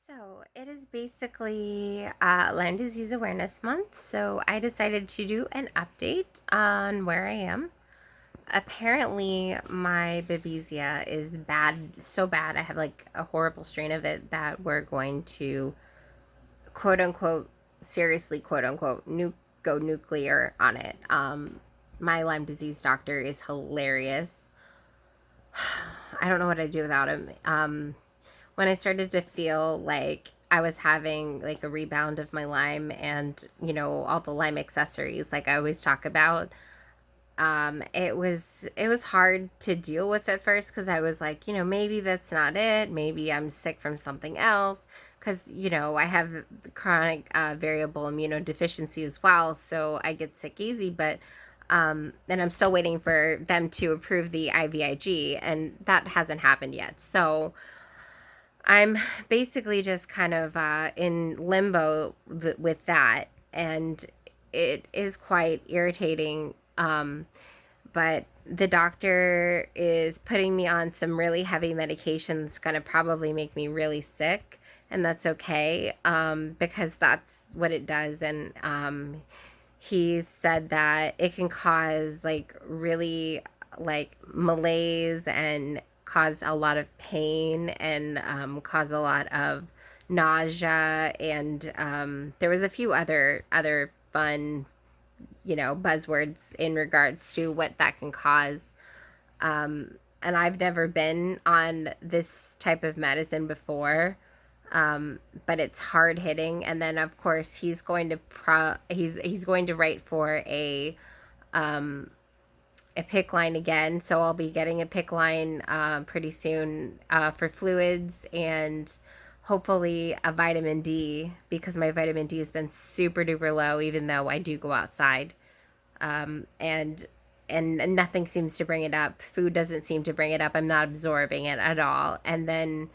So it is basically Lyme Disease Awareness Month, so I decided to do an update on where I am. Apparently, my babesia is bad, so bad. I have like a horrible strain of it that we're going to quote unquote, seriously quote unquote, go nuclear on it. My Lyme disease doctor is hilarious. I don't know what I'd do without him. When I started to feel like I was having like a rebound of my Lyme and, all the Lyme accessories like I always talk about, it was hard to deal with at first because I was like, maybe that's not it. Maybe I'm sick from something else because, I have chronic variable immunodeficiency as well, so I get sick easy, but and I'm still waiting for them to approve the IVIG, and that hasn't happened yet. So I'm basically just kind of in limbo with that, and it is quite irritating. But the doctor is putting me on some really heavy medication that's going to probably make me really sick, and that's okay because that's what it does. And he said that it can cause like really like malaise and cause a lot of pain and cause a lot of nausea and there was a few other fun buzzwords in regards to what that can cause. And I've never been on this type of medicine before, but it's hard hitting. And then of course he's going to write for a PIC line again, so I'll be getting a PIC line pretty soon for fluids and hopefully a vitamin D because my vitamin D has been super duper low even though I do go outside. And nothing seems to bring it up. Food doesn't seem to bring it up. I'm not absorbing it at all. And then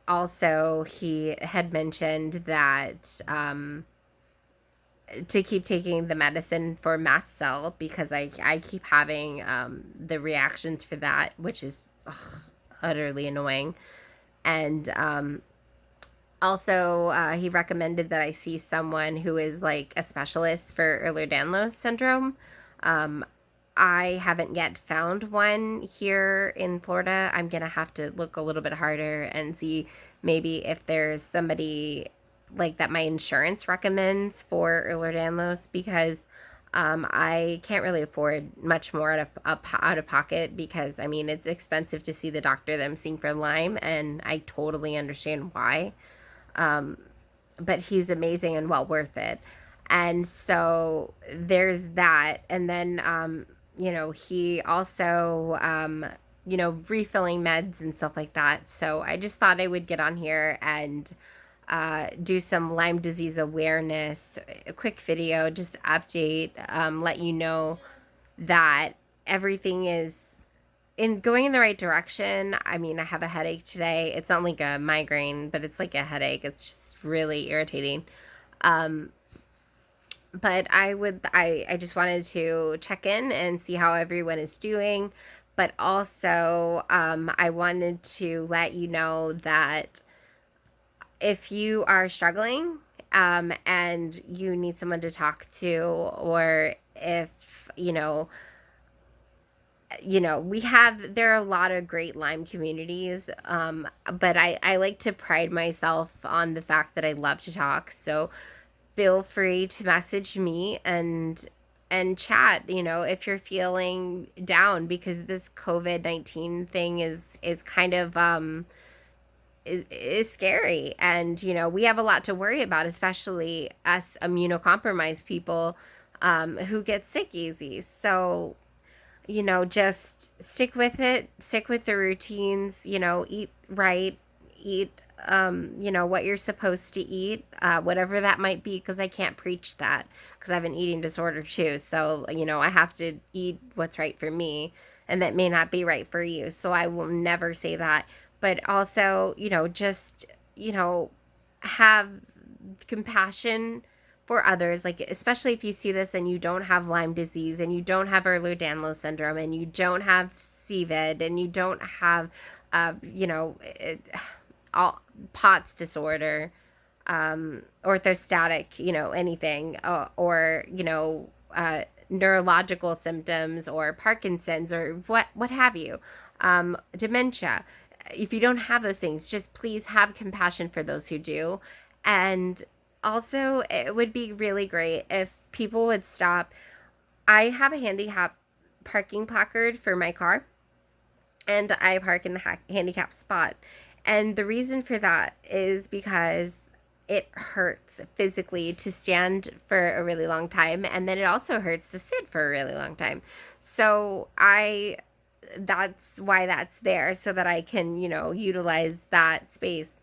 also he had mentioned that to keep taking the medicine for mast cell because I keep having the reactions for that, which is utterly annoying. And also, he recommended that I see someone who is like a specialist for Ehlers-Danlos syndrome. Um, I haven't yet found one here in Florida. I'm gonna have to look a little bit harder and see maybe if there's somebody like that my insurance recommends for Ehlers-Danlos because I can't really afford much more out of pocket because I mean it's expensive to see the doctor that I'm seeing for Lyme, and I totally understand why. But he's amazing and well worth it. And so there's that. And then, he also, refilling meds and stuff like that. So I just thought I would get on here and do some Lyme disease awareness, a quick video, just update, let you know that everything is in going in the right direction. I mean, I have a headache today. It's not like a migraine, but it's like a headache. It's just really irritating. But I just wanted to check in and see how everyone is doing. But also, I wanted to let you know that if you are struggling and you need someone to talk to, or if, there are a lot of great Lyme communities, but I like to pride myself on the fact that I love to talk. So feel free to message me and chat, if you're feeling down because this COVID-19 thing is kind of is scary, and we have a lot to worry about, especially us immunocompromised people who get sick easy. So just stick with it, stick with the routines, eat right, eat, what you're supposed to eat, whatever that might be, because I can't preach that because I have an eating disorder too. So, I have to eat what's right for me, and that may not be right for you. So I will never say that. But also, just, have compassion for others, like especially if you see this and you don't have Lyme disease and you don't have Ehlers-Danlos syndrome and you don't have CVID and you don't have, all POTS disorder, orthostatic, anything, or neurological symptoms, or Parkinson's, or what have you, dementia. If you don't have those things, just please have compassion for those who do. And also, it would be really great if people would stop. I have a handicap parking placard for my car, and I park in the handicap spot. And the reason for that is because it hurts physically to stand for a really long time, and then it also hurts to sit for a really long time. So that's why that's there, so that I can, utilize that space.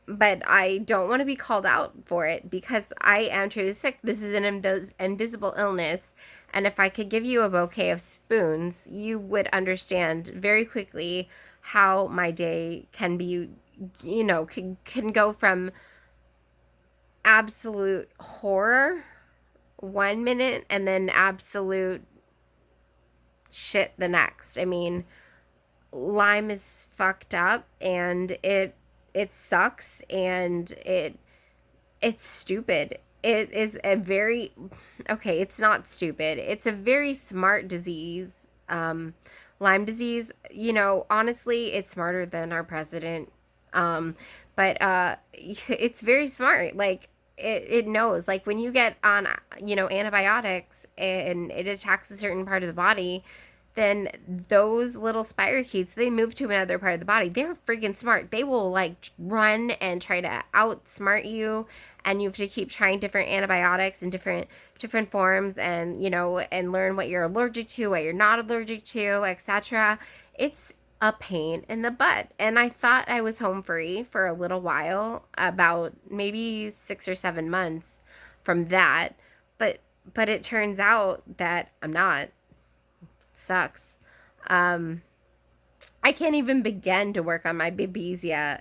But I don't want to be called out for it, because I am truly sick. This is an invisible illness. And if I could give you a bouquet of spoons, you would understand very quickly how my day can be, can go from absolute horror 1 minute and then absolute shit the next. I mean, Lyme is fucked up, and it sucks, and it's stupid. It is a very, okay, it's not stupid. It's a very smart disease. Lyme disease, honestly, it's smarter than our president. But it's very smart. Like, it knows, like, when you get on, antibiotics and it attacks a certain part of the body, then those little spirochetes, they move to another part of the body. They're freaking smart. They will, like, run and try to outsmart you, and you have to keep trying different antibiotics in different forms, and, and learn what you're allergic to, what you're not allergic to, etc. It's a pain in the butt. And I thought I was home free for a little while, about maybe 6 or 7 months from that, but it turns out that I'm not. Sucks. I can't even begin to work on my babesia.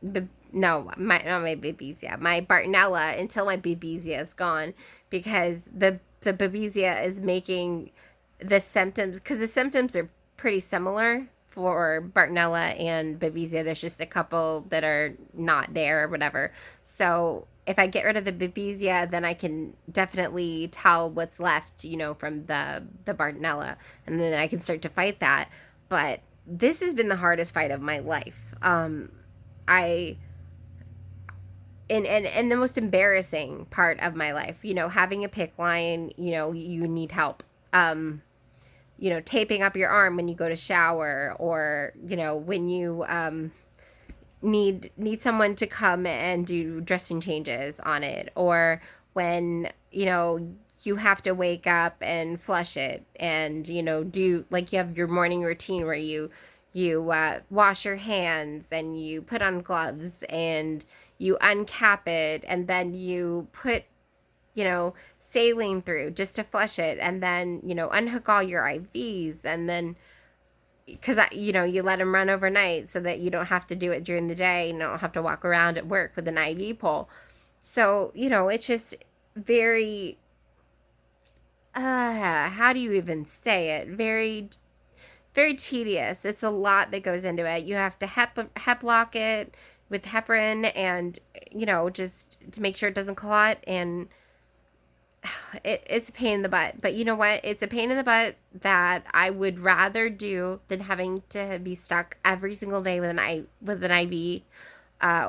No, not my babesia, my Bartonella, until my babesia is gone, because the babesia is making the symptoms, because the symptoms are pretty similar for Bartonella and babesia. There's just a couple that are not there or whatever. So if I get rid of the babesia, then I can definitely tell what's left, from the Bartonella, and then I can start to fight that. But this has been the hardest fight of my life. And the most embarrassing part of my life, having a PICC line, you need help. Taping up your arm when you go to shower, or, when you need someone to come and do dressing changes on it, or when, you have to wake up and flush it, and, do, like, you have your morning routine where you wash your hands, and you put on gloves, and you uncap it, and then you put, saline through just to flush it, and then, unhook all your IVs, and then, because, you let them run overnight so that you don't have to do it during the day, and don't have to walk around at work with an IV pole. So, it's just very, how do you even say it? Very, very tedious. It's a lot that goes into it. You have to hep lock it with heparin, and, just to make sure it doesn't clot, and it's a pain in the butt. But you know what? It's a pain in the butt that I would rather do than having to be stuck every single day with an IV,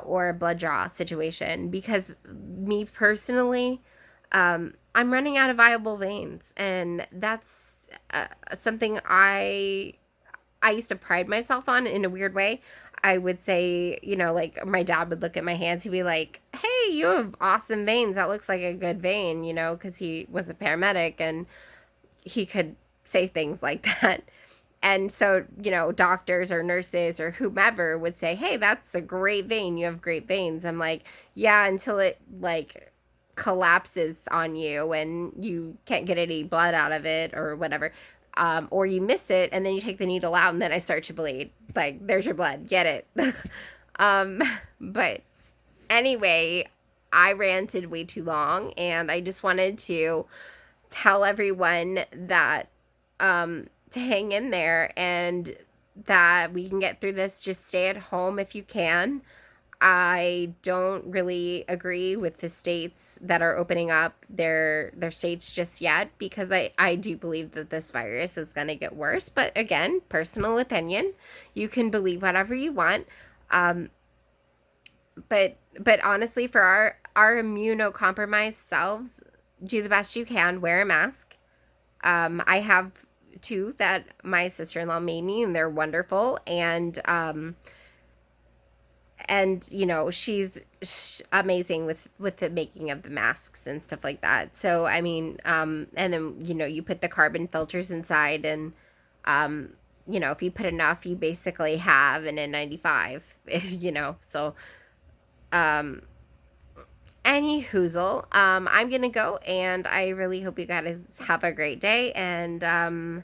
or a blood draw situation. Because me personally, I'm running out of viable veins, and that's something I used to pride myself on in a weird way. I would say, like, my dad would look at my hands. He'd be like, hey, you have awesome veins. That looks like a good vein, because he was a paramedic, and he could say things like that. And so, doctors or nurses or whomever would say, hey, that's a great vein. You have great veins. I'm like, yeah, until it, like, collapses on you and you can't get any blood out of it or whatever. Or you miss it, and then you take the needle out, and then I start to bleed. Like, there's your blood. Get it. But anyway, I ranted way too long, and I just wanted to tell everyone that to hang in there, and that we can get through this. Just stay at home if you can. I don't really agree with the states that are opening up their states just yet, because I do believe that this virus is going to get worse. But again, personal opinion. You can believe whatever you want. But honestly, for our immunocompromised selves, do the best you can. Wear a mask. I have two that my sister-in-law made me, and they're wonderful. And you know, she's amazing with the making of the masks and stuff like that. So I mean, and then you know, you put the carbon filters inside, and you know, if you put enough, you basically have an N95. You know, so any hoozle, I'm gonna go, and I really hope you guys have a great day, and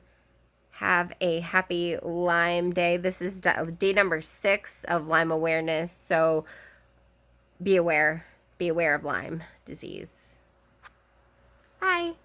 have a happy Lyme day. This is day number 6 of Lyme awareness, so be aware of Lyme disease. Bye.